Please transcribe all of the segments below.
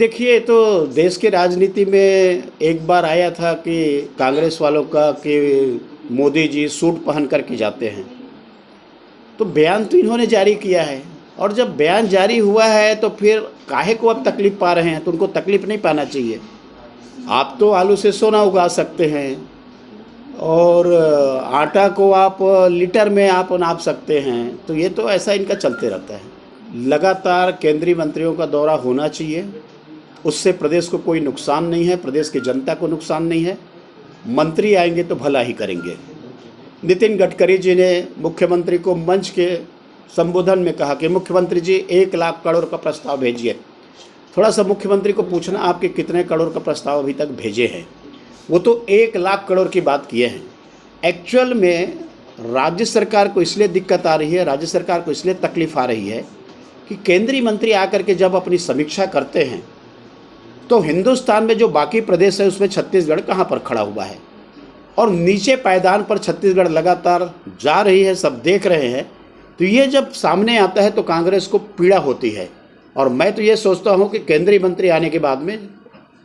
देखिए, तो देश की राजनीति में एक बार आया था कि कांग्रेस वालों का कि मोदी जी सूट पहन कर के जाते हैं, तो बयान तो इन्होंने जारी किया है। और जब बयान जारी हुआ है तो फिर काहे को अब तकलीफ़ पा रहे हैं? तो उनको तकलीफ़ नहीं पाना चाहिए। आप तो आलू से सोना उगा सकते हैं और आटा को आप लीटर में आप नाप सकते हैं, तो ये तो ऐसा इनका चलते रहता है। लगातार केंद्रीय मंत्रियों का दौरा होना चाहिए, उससे प्रदेश को कोई नुकसान नहीं है, प्रदेश की जनता को नुकसान नहीं है। मंत्री आएंगे तो भला ही करेंगे। नितिन गडकरी जी ने मुख्यमंत्री को मंच के संबोधन में कहा कि मुख्यमंत्री जी 1 लाख करोड़ का प्रस्ताव भेजिए। थोड़ा सा मुख्यमंत्री को पूछना आपके कितने करोड़ का प्रस्ताव अभी तक भेजे हैं। वो तो 1 लाख करोड़ की बात किए हैं। एक्चुअल में राज्य सरकार को इसलिए दिक्कत आ रही है, राज्य सरकार को इसलिए तकलीफ़ आ रही है कि केंद्रीय मंत्री आकर के जब अपनी समीक्षा करते हैं तो हिंदुस्तान में जो बाकी प्रदेश है उसमें छत्तीसगढ़ कहाँ पर खड़ा हुआ है, और नीचे पायदान पर छत्तीसगढ़ लगातार जा रही है, सब देख रहे हैं। तो ये जब सामने आता है तो कांग्रेस को पीड़ा होती है। और मैं तो ये सोचता हूँ कि केंद्रीय मंत्री आने के बाद में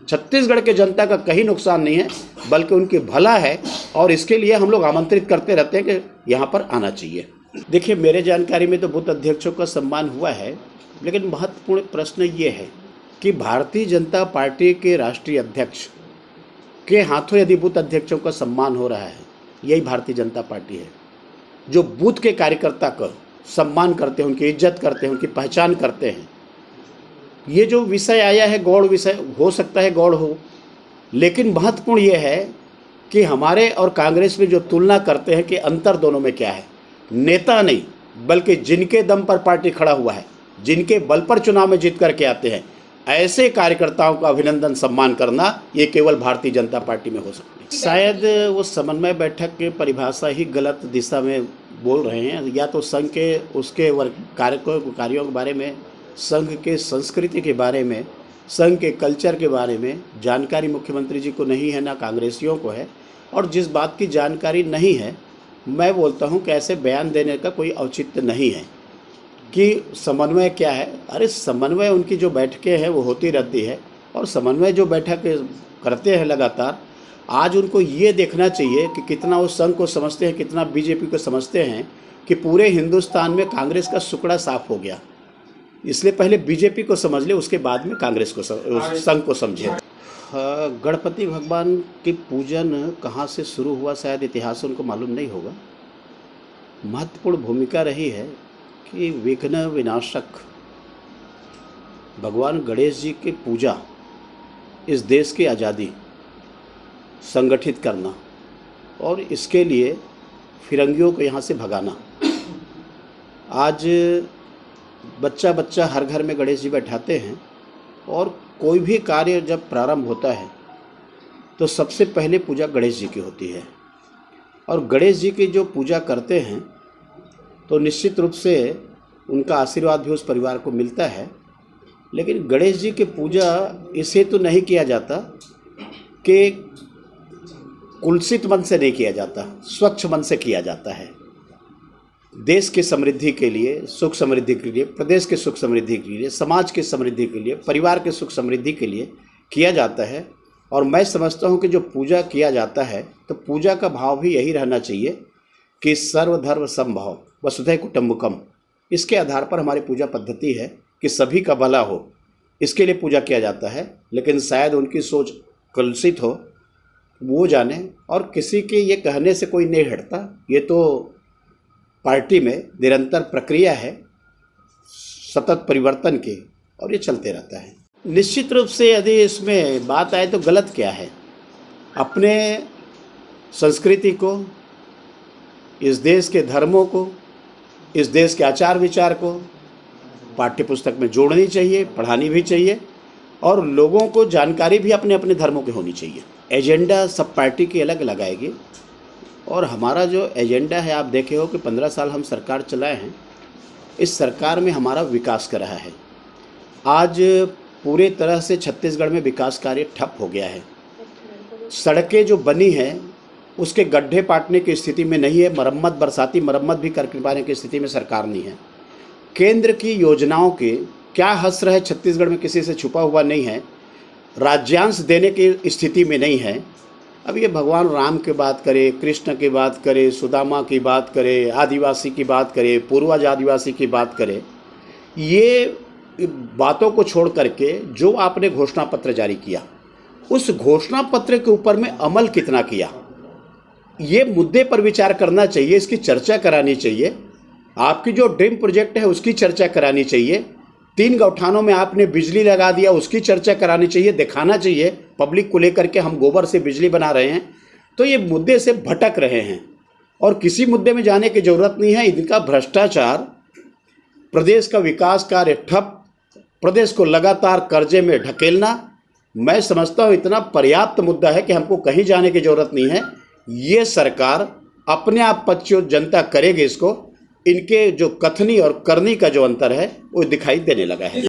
छत्तीसगढ़ के जनता का कहीं नुकसान नहीं है, बल्कि उनकी भला है, और इसके लिए हम लोग आमंत्रित करते रहते हैं कि यहाँ पर आना चाहिए। देखिए, मेरे जानकारी में तो बूथ अध्यक्षों का सम्मान हुआ है, लेकिन महत्वपूर्ण प्रश्न ये है कि भारतीय जनता पार्टी के राष्ट्रीय अध्यक्ष के हाथों यदि बूथ अध्यक्षों का सम्मान हो रहा है, यही भारतीय जनता पार्टी है जो बूथ के कार्यकर्ता का सम्मान करते हैं, उनकी इज्जत करते हैं, उनकी पहचान करते हैं। ये जो विषय आया है, गौड़ विषय हो सकता है, गौड़ हो, लेकिन महत्वपूर्ण ये है कि हमारे और कांग्रेस में जो तुलना करते हैं कि अंतर दोनों में क्या है। नेता नहीं, बल्कि जिनके दम पर पार्टी खड़ा हुआ है, जिनके बल पर चुनाव में जीत करके आते हैं, ऐसे कार्यकर्ताओं का अभिनंदन सम्मान करना ये केवल भारतीय जनता पार्टी में हो सकता है। शायद वो समन्वय बैठक की परिभाषा ही गलत दिशा में बोल रहे हैं। या तो संघ के उसके कार्यों के बारे में, संघ के संस्कृति के बारे में, संघ के कल्चर के बारे में जानकारी मुख्यमंत्री जी को नहीं है, ना कांग्रेसियों को है। और जिस बात की जानकारी नहीं है, मैं बोलता हूँ कि ऐसे बयान देने का कोई औचित्य नहीं है कि समन्वय क्या है। अरे समन्वय, उनकी जो बैठकें हैं वो होती रहती है, और समन्वय जो बैठक करते हैं लगातार, आज उनको ये देखना चाहिए कि कितना वो संघ को समझते हैं, कितना बीजेपी को समझते हैं कि पूरे हिंदुस्तान में कांग्रेस का सुकड़ा साफ हो गया। इसलिए पहले बीजेपी को समझ ले, उसके बाद में कांग्रेस को संघ को समझे। गणपति भगवान की पूजन कहाँ से शुरू हुआ, शायद इतिहास उनको मालूम नहीं होगा। महत्वपूर्ण भूमिका रही है कि विघ्न विनाशक भगवान गणेश जी की पूजा, इस देश की आज़ादी संगठित करना और इसके लिए फिरंगियों को यहाँ से भगाना। आज बच्चा बच्चा हर घर में गणेश जी बैठाते हैं, और कोई भी कार्य जब प्रारंभ होता है तो सबसे पहले पूजा गणेश जी की होती है। और गणेश जी की जो पूजा करते हैं तो निश्चित रूप से उनका आशीर्वाद भी उस परिवार को मिलता है। लेकिन गणेश जी की पूजा इसे तो नहीं किया जाता कि कुलसित मन से नहीं किया जाता, स्वच्छ मन से किया जाता है। देश की समृद्धि के लिए, सुख समृद्धि के लिए, प्रदेश के सुख समृद्धि के लिए, समाज की समृद्धि के लिए, परिवार के सुख समृद्धि के लिए किया जाता है। और मैं समझता हूँ कि जो पूजा किया जाता है तो पूजा का भाव भी यही रहना चाहिए कि सर्वधर्म समभाव वसुधैव कुटुम्बकम। इसके आधार पर हमारी पूजा पद्धति है कि सभी का भला हो, इसके लिए पूजा किया जाता है। लेकिन शायद उनकी सोच कलुषित हो, वो जाने। और किसी के ये कहने से कोई नहीं हटता, ये तो पार्टी में निरंतर प्रक्रिया है सतत परिवर्तन की, और ये चलते रहता है। निश्चित रूप से यदि इसमें बात आए तो गलत क्या है? अपने संस्कृति को, इस देश के धर्मों को, इस देश के आचार विचार को पाठ्यपुस्तक में जोड़नी चाहिए, पढ़ानी भी चाहिए, और लोगों को जानकारी भी अपने अपने धर्मों की होनी चाहिए। एजेंडा सब पार्टी की अलग लगाएगी, और हमारा जो एजेंडा है, आप देखे हो कि 15 साल हम सरकार चलाए हैं। इस सरकार में हमारा विकास कर रहा है। आज पूरे तरह से छत्तीसगढ़ में विकास कार्य ठप हो गया है। सड़कें जो बनी हैं उसके गड्ढे पाटने की स्थिति में नहीं है, मरम्मत, बरसाती मरम्मत भी कर पाने की स्थिति में सरकार नहीं है। केंद्र की योजनाओं के क्या हस्र है छत्तीसगढ़ में किसी से छुपा हुआ नहीं है, राज्यांश देने की स्थिति में नहीं है। अब ये भगवान राम की बात करें, कृष्ण की बात करें, सुदामा की बात करें, आदिवासी की बात करें, पूर्वज आदिवासी की बात करें, ये बातों को छोड़ करके जो आपने घोषणा पत्र जारी किया, उस घोषणा पत्र के ऊपर में अमल कितना किया, ये मुद्दे पर विचार करना चाहिए, इसकी चर्चा करानी चाहिए। आपकी जो ड्रीम प्रोजेक्ट है उसकी चर्चा करानी चाहिए। 3 गौठानों में आपने बिजली लगा दिया, उसकी चर्चा करानी चाहिए, दिखाना चाहिए पब्लिक को लेकर के हम गोबर से बिजली बना रहे हैं। तो ये मुद्दे से भटक रहे हैं और किसी मुद्दे में जाने की ज़रूरत नहीं है। इनका भ्रष्टाचार, प्रदेश का विकास कार्य ठप, प्रदेश को लगातार कर्जे में ढकेलना, मैं समझता हूँ इतना पर्याप्त मुद्दा है कि हमको कहीं जाने की ज़रूरत नहीं है। ये सरकार अपने आप पच्चीस जनता करेगी इसको। इनके जो कथनी और करनी का जो अंतर है वो दिखाई देने लगा है।